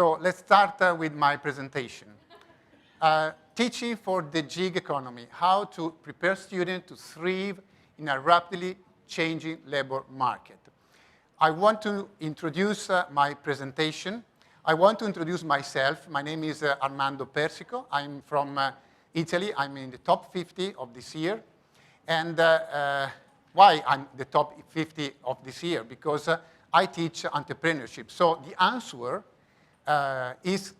So let's start with my presentation. Teaching for the gig economy, how to prepare students to thrive in a rapidly changing labor market. I want to introduce my presentation. I want to introduce myself. My name is Armando Persico. I'm from Italy. I'm in the top 50 of this year. And why I'm the top 50 of this year? Because I teach entrepreneurship. So the answer is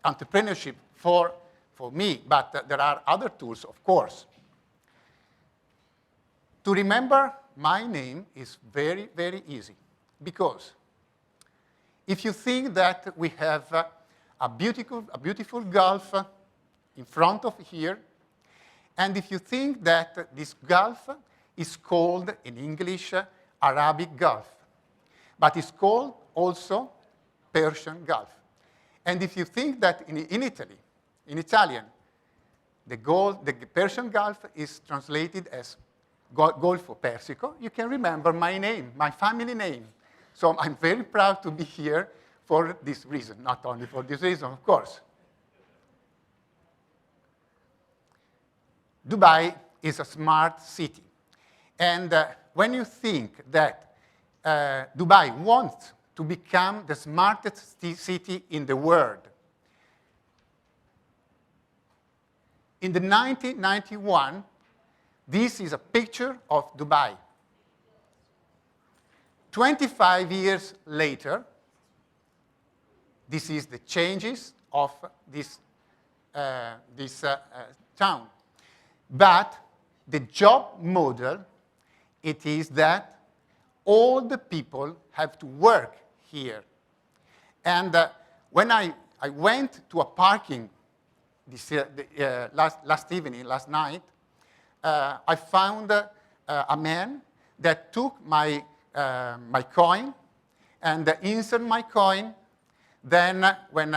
entrepreneurship for me, but there are other tools, of course. To remember my name is very, very easy, because if you think that we have a beautiful gulf in front of here, and if you think that this gulf is called in English Arabic Gulf, but it's called also Persian Gulf. And if you think that in Italy, in Italian, the Persian Gulf is translated as Golfo Persico, you can remember my name, my family name. So I'm very proud to be here for this reason, not only for this reason, of course. Dubai is a smart city. And when you think that Dubai wants to become the smartest city in the world, in the 1991, this is a picture of Dubai. 25 years later, this is the changes of this town. But the job model, it is that all the people have to work here. And when I went to a parking last night, I found a man that took my coin and inserted my coin. Then when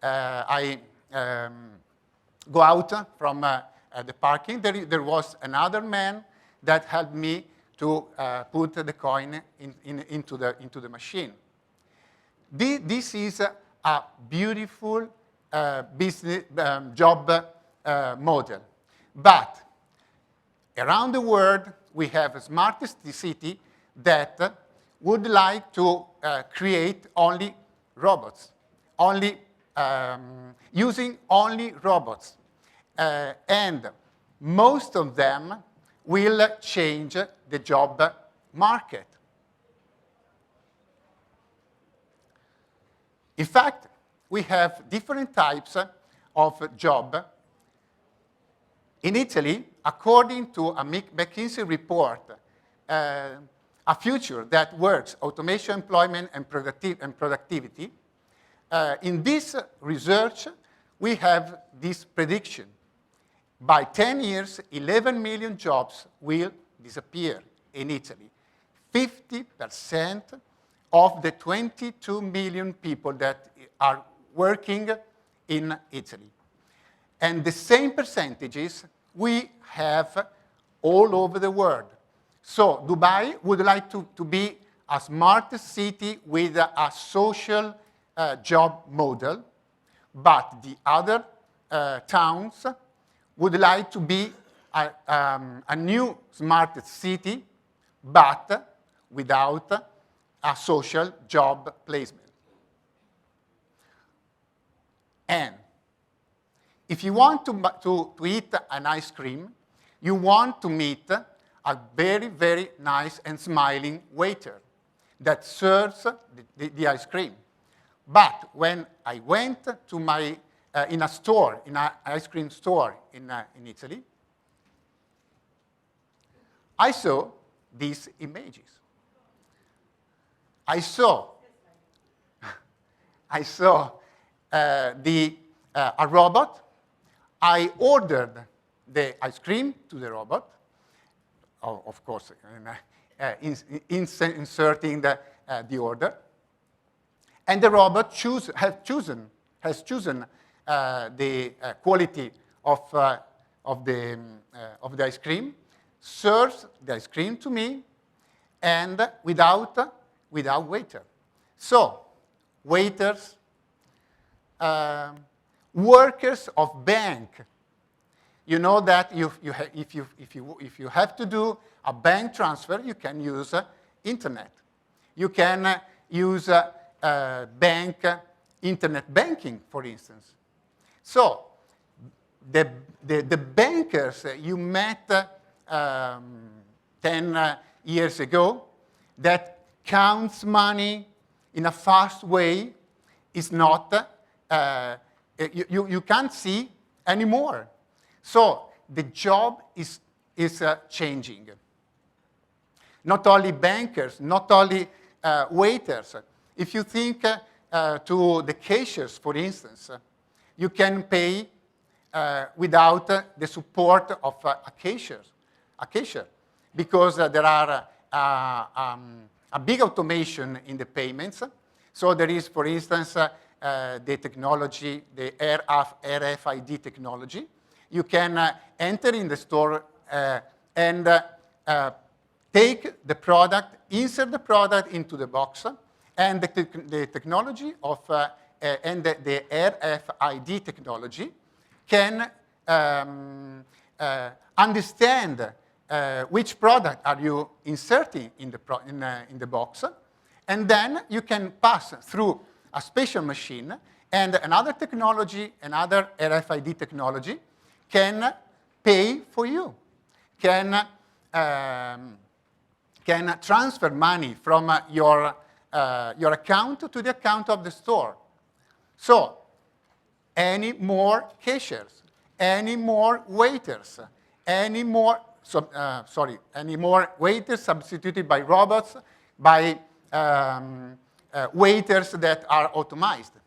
I go out from the parking, there was another man that helped me to put the coin into the machine. This is a beautiful business job model. But around the world, we have a smartest city that would like to create only robots, using only robots. And most of them will change the job market. In fact, we have different types of job. In Italy, according to a McKinsey report, a future that works, automation, employment, and productivity, in this research, we have this prediction. By 10 years, 11 million jobs will disappear in Italy. 50% of the 22 million people that are working in Italy. And the same percentages we have all over the world. So Dubai would like to be a smart city with a social job model, but the other towns would like to be a new smart city, but without a social job placement. And if you want to eat an ice cream, you want to meet a very, very nice and smiling waiter that serves the ice cream. But when I went to in an ice cream store in Italy, I saw these images. I saw a robot. I ordered the ice cream to the robot, of course, inserting the order. And the robot has chosen the quality of the ice cream, serves the ice cream to me, and without waiter. So, waiters workers of bank. You know that if you have to do a bank transfer, you can use internet. You can use bank internet banking, for instance. So the bankers you met 10 years ago that counts money in a fast way is not, you can't see anymore. So the job is changing. Not only bankers, not only waiters. If you think to the cashiers, for instance, you can pay without the support of a cashier, because there are a big automation in the payments. So there is, for instance, the technology, the RFID technology. You can enter in the store and take the product, insert the product into the box, and the technology of and the RFID technology can understand which product are you inserting in the box, and then you can pass through a special machine, and another technology, another RFID technology, can pay for you, can transfer money from your account to the account of the store. So, any more cashiers, any more waiters, any more waiters substituted by robots, by waiters that are automated.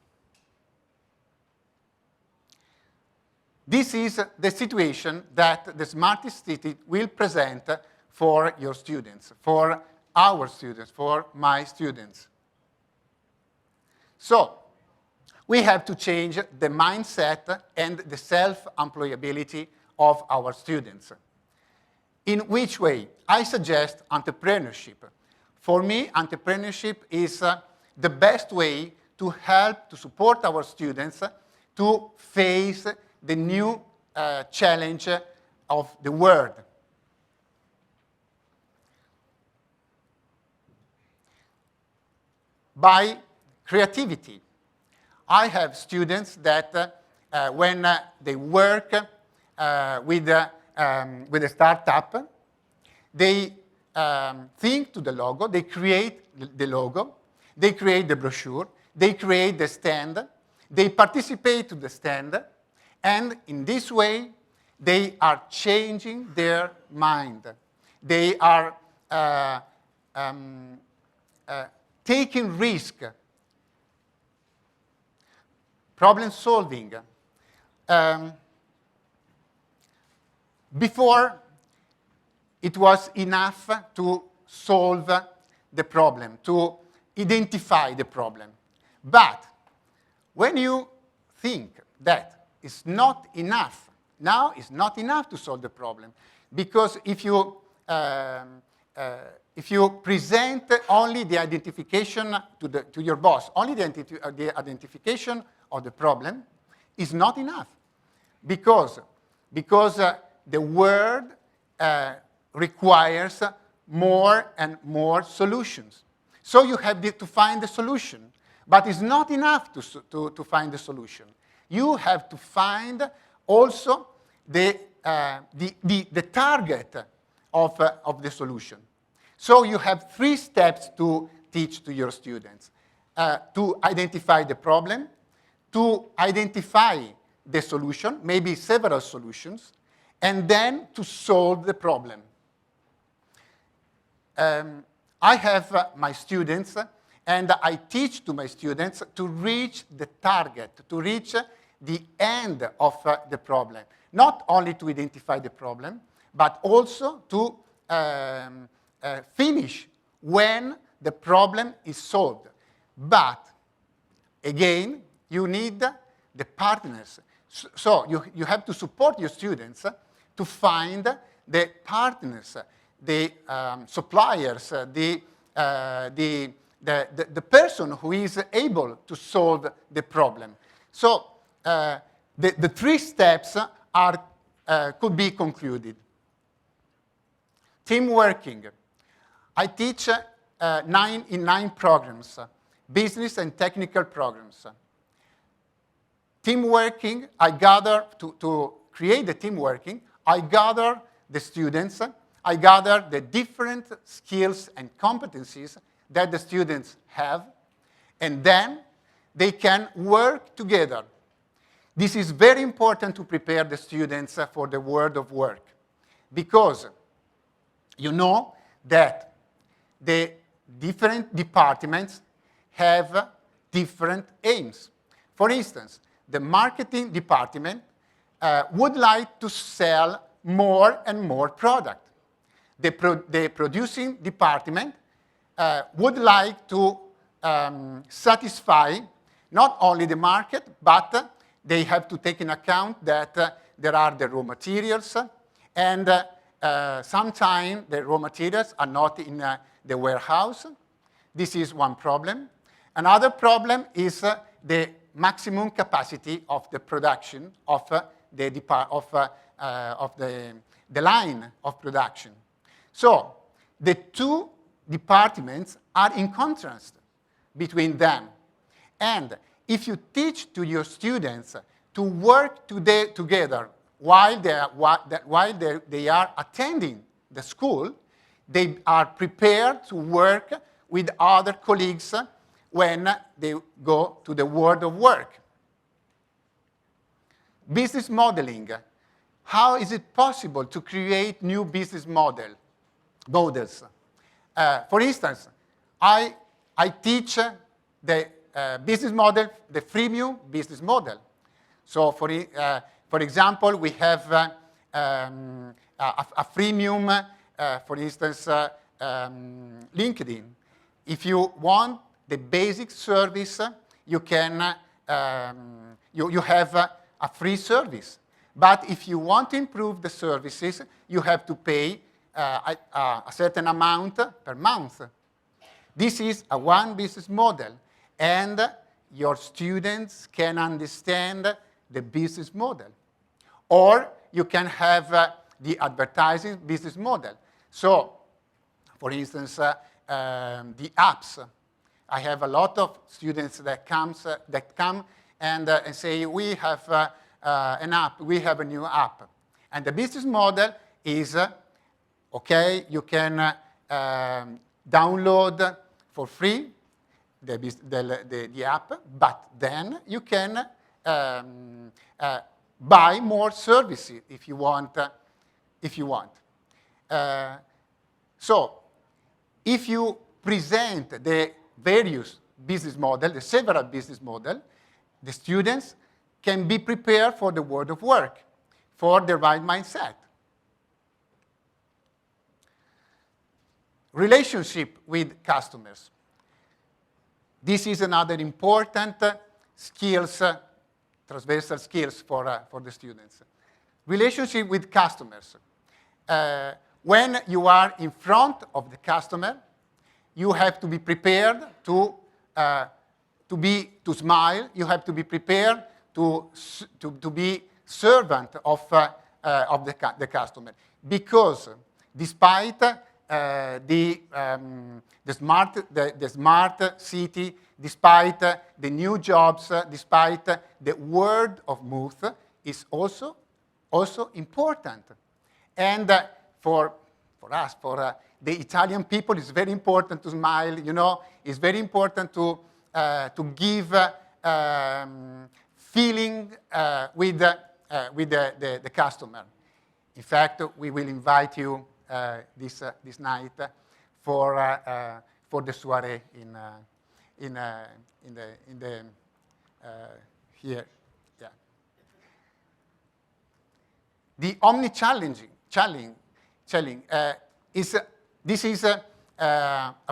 This is the situation that the smartest city will present for your students, for our students, for my students. So, we have to change the mindset and the self-employability of our students. In which way? I suggest entrepreneurship. For me, entrepreneurship is the best way to help, to support our students to face the new challenge of the world. By creativity. I have students that when they work with a startup, they think to the logo, they create the logo, they create the brochure, they create the stand, they participate to the stand, and in this way, they are changing their mind. They are taking risk, problem solving. Before, it was enough to solve the problem, to identify the problem. But when you think that it's not enough, now it's not enough to solve the problem, because if you present only the identification to your boss, only the identification of the problem, is not enough, because the world requires more and more solutions. So you have to find the solution, but it's not enough to find the solution. You have to find also the target of the solution. So you have 3 steps to teach to your students. To identify the problem, to identify the solution, maybe several solutions, and then to solve the problem. I have my students, and I teach to my students to reach the target, to reach the end of the problem. Not only to identify the problem, but also to finish when the problem is solved. But, again, you need the partners. So you have to support your students to find the partners, the suppliers, the person who is able to solve the problem. So the 3 steps could be concluded. Team working. I teach in 9 programs, business and technical programs. Team working, I gather, to create the team working, I gather the students, I gather the different skills and competencies that the students have, and then they can work together. This is very important to prepare the students for the world of work, because you know that the different departments have different aims. For instance, the marketing department would like to sell more and more product. The producing department would like to satisfy not only the market, but they have to take in account that there are the raw materials, and sometimes the raw materials are not in the warehouse. This is one problem. Another problem is the maximum capacity of the production of the line of production. So the 2 departments are in contrast between them. And if you teach to your students to work together while they are attending the school, they are prepared to work with other colleagues when they go to the world of work. Business modeling. How is it possible to create new business models? For instance, I teach the business model, the freemium business model. So for example, we have a freemium, for instance, LinkedIn. If you want the basic service, you can you have a free service. But if you want to improve the services, you have to pay a certain amount per month. This is one business model, and your students can understand the business model. Or you can have the advertising business model. So, for instance, the apps. I have a lot of students that come and say, we have an app, we have a new app. And the business model is, okay, you can download for free the app, but then you can buy more services if you want. So, if you present the various business models, the several business models, the students can be prepared for the world of work, for the right mindset. Relationship with customers. This is another important skills, transversal skills for the students. Relationship with customers. When you are in front of the customer, you have to be prepared to smile. You have to be prepared to be servant of the customer, because despite the smart city, despite the new jobs, despite the word of mouth, is also important. And for us, for the Italian people, it's very important to smile. You know, it's very important to give feeling with the customer. In fact, we will invite you this night for the soiree in the here. Yeah. The omni-challenging this is a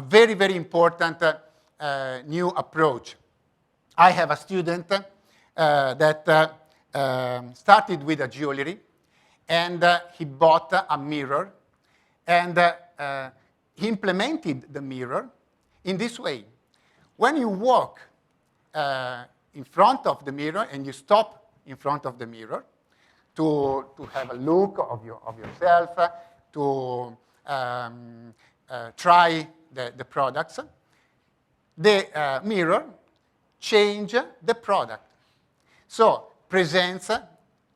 very, very important new approach. I have a student that started with a jewelry, and he bought a mirror, and he implemented the mirror in this way. When you walk in front of the mirror and you stop in front of the mirror to have a look of yourself, to try the products, the mirror change the product. So presents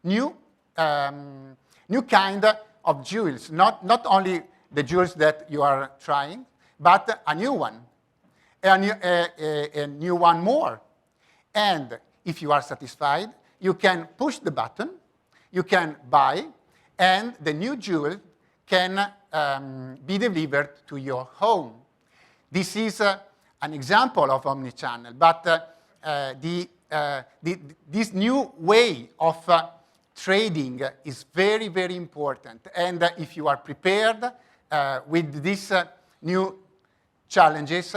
new kind of jewels, not only the jewels that you are trying, but a new one, a new one more. And if you are satisfied, you can push the button, you can buy, and the new jewel can be delivered to your home. This is an example of omnichannel, but this new way of trading is very, very important. And if you are prepared with these new challenges,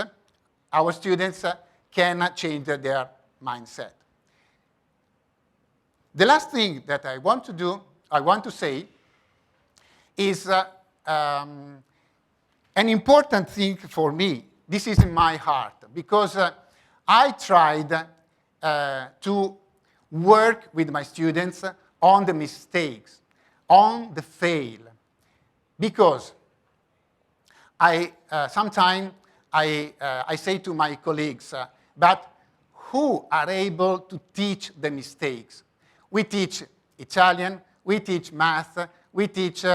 our students can change their mindset. The last thing that I want to say is an important thing for me. This is in my heart, because I tried to work with my students on the mistakes, on the fail, because sometimes I say to my colleagues, but who are able to teach the mistakes? We teach Italian, we teach math, we teach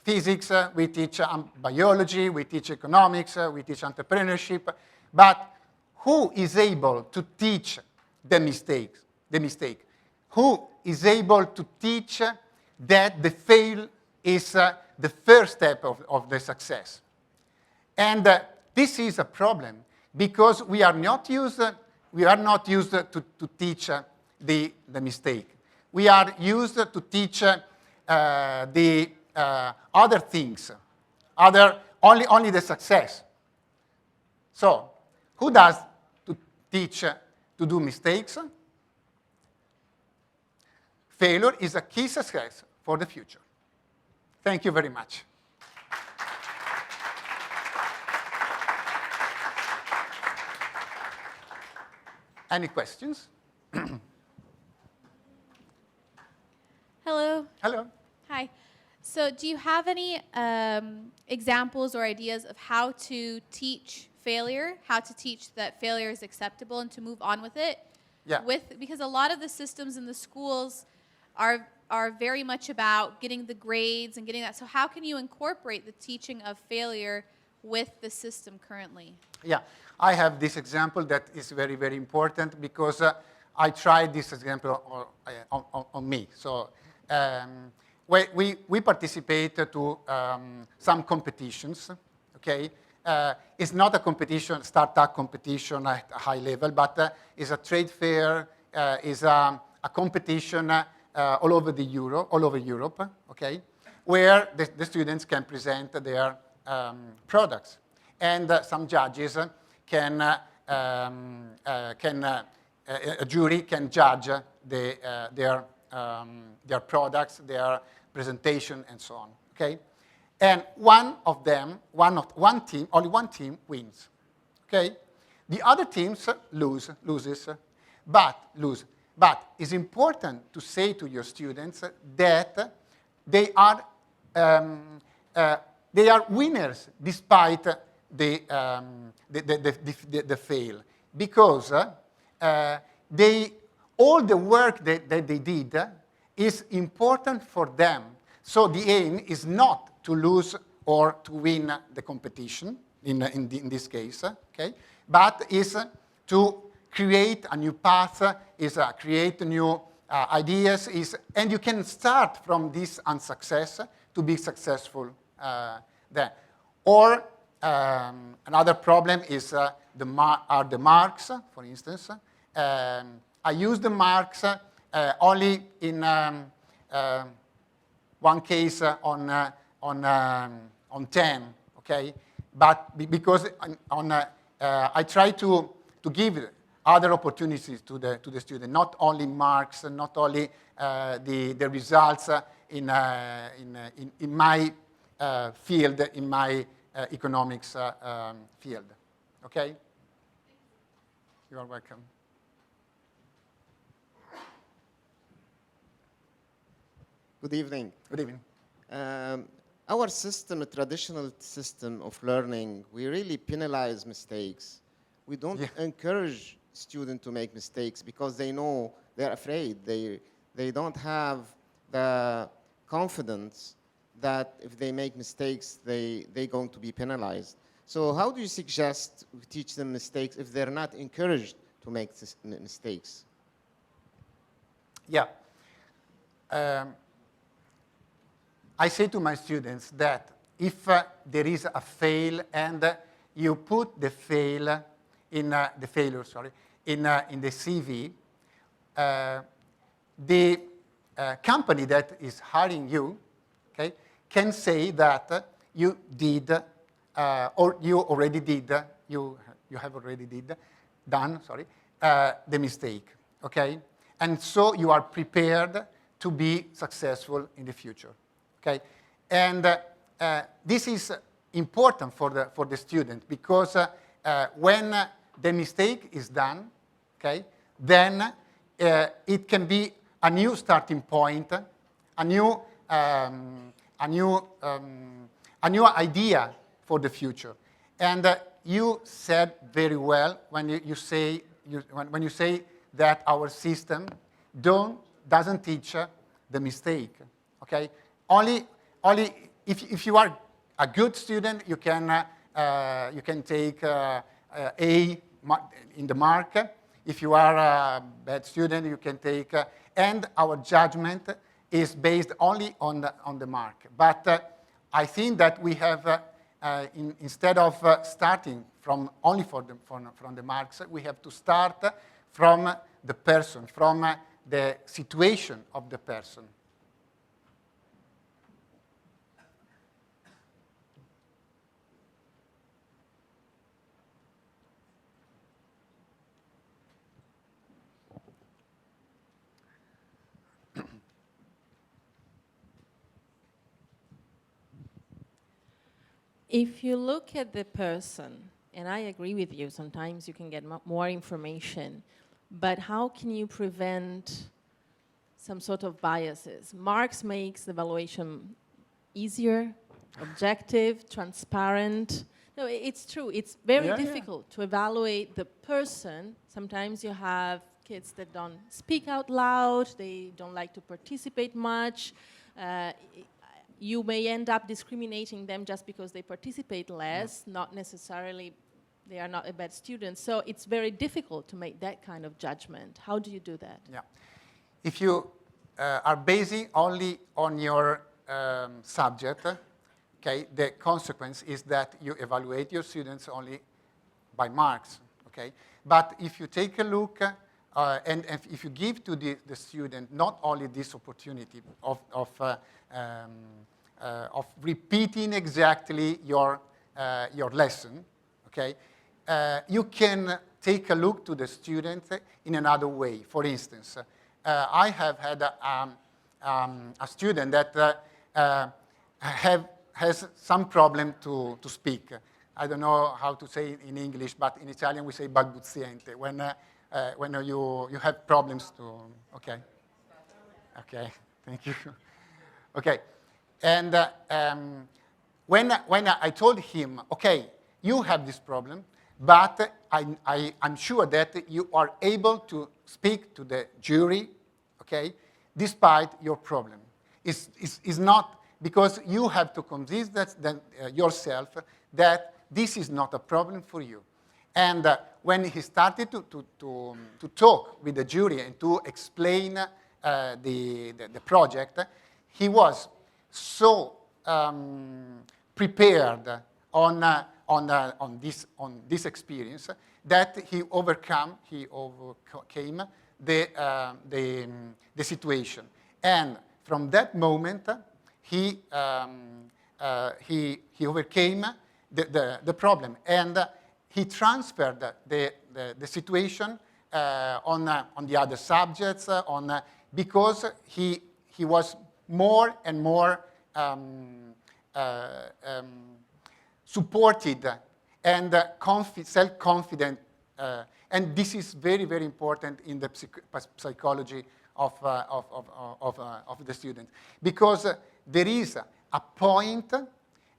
physics, we teach biology, we teach economics, we teach entrepreneurship, but who is able to teach the mistake? Who is able to teach that the fail is the first step of the success? And this is a problem, because we are not used to teach the mistake. We are used to teach the other things, only the success. So, who does to teach to do mistakes? Failure is a key success for the future. Thank you very much. Any questions? Hello. Hello. Hi. So do you have any examples or ideas of how to teach failure, how to teach that failure is acceptable and to move on with it? Yeah. Because a lot of the systems in the schools are very much about getting the grades and getting that. So how can you incorporate the teaching of failure with the system currently? Yeah, I have this example that is very, very important, because I tried this example on me. So we participate to some competitions, okay? It's not a competition, startup competition at a high level, but it's a trade fair, is a competition all over Europe, okay? Where the students can present their products. And some judges a jury can judge their products, their presentation, and so on. Okay, and only one team wins. Okay, the other teams loses, but it's important to say to your students that they are winners despite the fail, because all the work that they did is important for them. So the aim is not to lose or to win the competition in this case, okay? But is to create a new path, create new ideas, and you can start from this unsuccess to be successful there. Or another problem is the marks, for instance. I use the marks only in one case on 10, okay? But because I try to give other opportunities to the student, not only marks, not only the results in my field, in my economics field. Okay? You are welcome. Good evening. Good evening. Our system, a traditional system of learning, we really penalize mistakes. We don't encourage students to make mistakes because they know they're afraid. They don't have the confidence that if they make mistakes, they're going to be penalized. So how do you suggest we teach them mistakes if they're not encouraged to make mistakes? Yeah. I say to my students that if there is a fail and you put the failure in the the CV, the company that is hiring you, okay, can say that you did or you already did you have already done the mistake, okay, and so you are prepared to be successful in the future. Okay, and this is important for the student because when the mistake is done, okay, then it can be a new starting point, a new idea for the future. And you said very well when you say that our system doesn't teach the mistake. Okay. Only if you are a good student, you can take A in the mark. If you are a bad student, you can take, and our judgment is based only on the mark. But I think that we have, instead of starting from only from the marks, we have to start from the person, from the situation of the person. If you look at the person, and I agree with you, sometimes you can get more information, but how can you prevent some sort of biases? Marx makes the evaluation easier, objective, transparent. No, it's true. It's very difficult to evaluate the person. Sometimes you have kids that don't speak out loud, they don't like to participate much. You may end up discriminating them just because they participate less, not necessarily they are not a bad student. So it's very difficult to make that kind of judgment. How do you do that? Yeah. If you are basing only on your subject, okay, the consequence is that you evaluate your students only by marks, okay? But if you take a look and if you give to the student not only this opportunity of repeating exactly your lesson, okay, you can take a look to the student in another way. For instance, I have had a student that has some problem to speak. I don't know how to say it in English, but in Italian we say balbuziente, when you have problems to, okay? Okay, thank you. Okay, and when I told him, okay, you have this problem, but I'm sure that you are able to speak to the jury, okay, despite your problem. It's not, because you have to convince yourself that this is not a problem for you. And when he started to talk with the jury and to explain the project, he was so prepared on this experience that he overcame the situation. And from that moment, he overcame the problem, and he transferred the situation on the other subjects, because he was more and more supported and self-confident And this is very, very important in the psychology of the student, because there is a point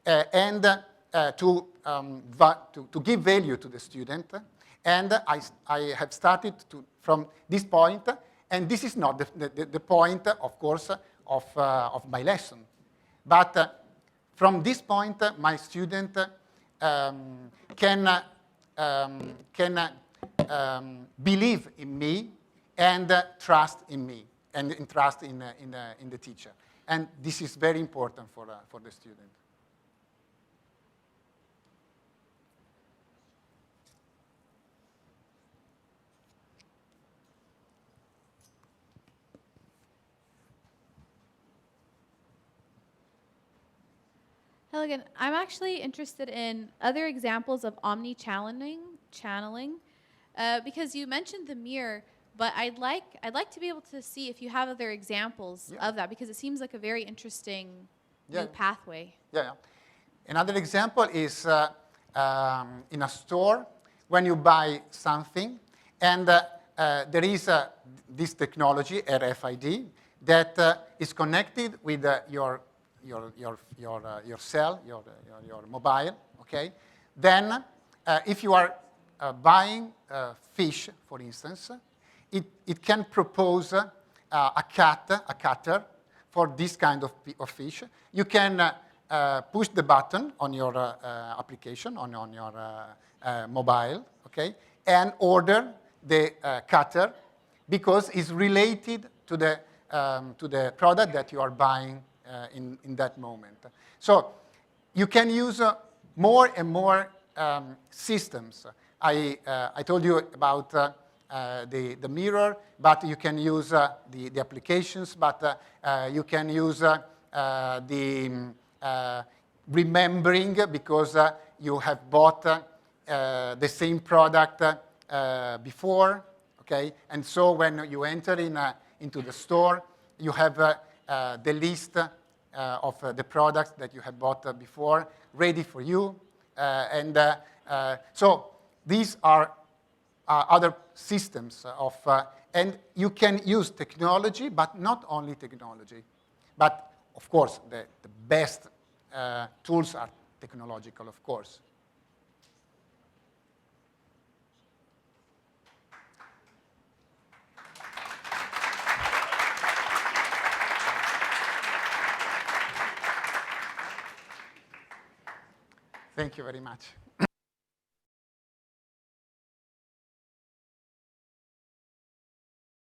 and to give value to the student. And I have started from this point, and this is not the point, of course, of my lesson. But from this point, my student can believe in me and trust in me and trust in the teacher. And this is very important for the student. Hello again. I'm actually interested in other examples of omni-channeling, because you mentioned the mirror, but I'd like to be able to see if you have other examples of that, because it seems like a very interesting new pathway. Yeah. Another example is in a store when you buy something, and there is this technology, RFID, that is connected with your cell, your mobile, okay? Then, if you are buying fish, for instance, it can propose a cutter for this kind of fish. You can push the button on your application, on your mobile, okay? And order the cutter because it's related to the product that you are buying in that moment. So you can use more and more systems. I told you about the mirror, but you can use the applications, but you can use the remembering because you have bought the same product before, okay? And so when you enter into the store, you have the list of the products that you have bought before ready for you. So these are other systems and you can use technology, but not only technology. But of course, the best tools are technological, of course. Thank you very much.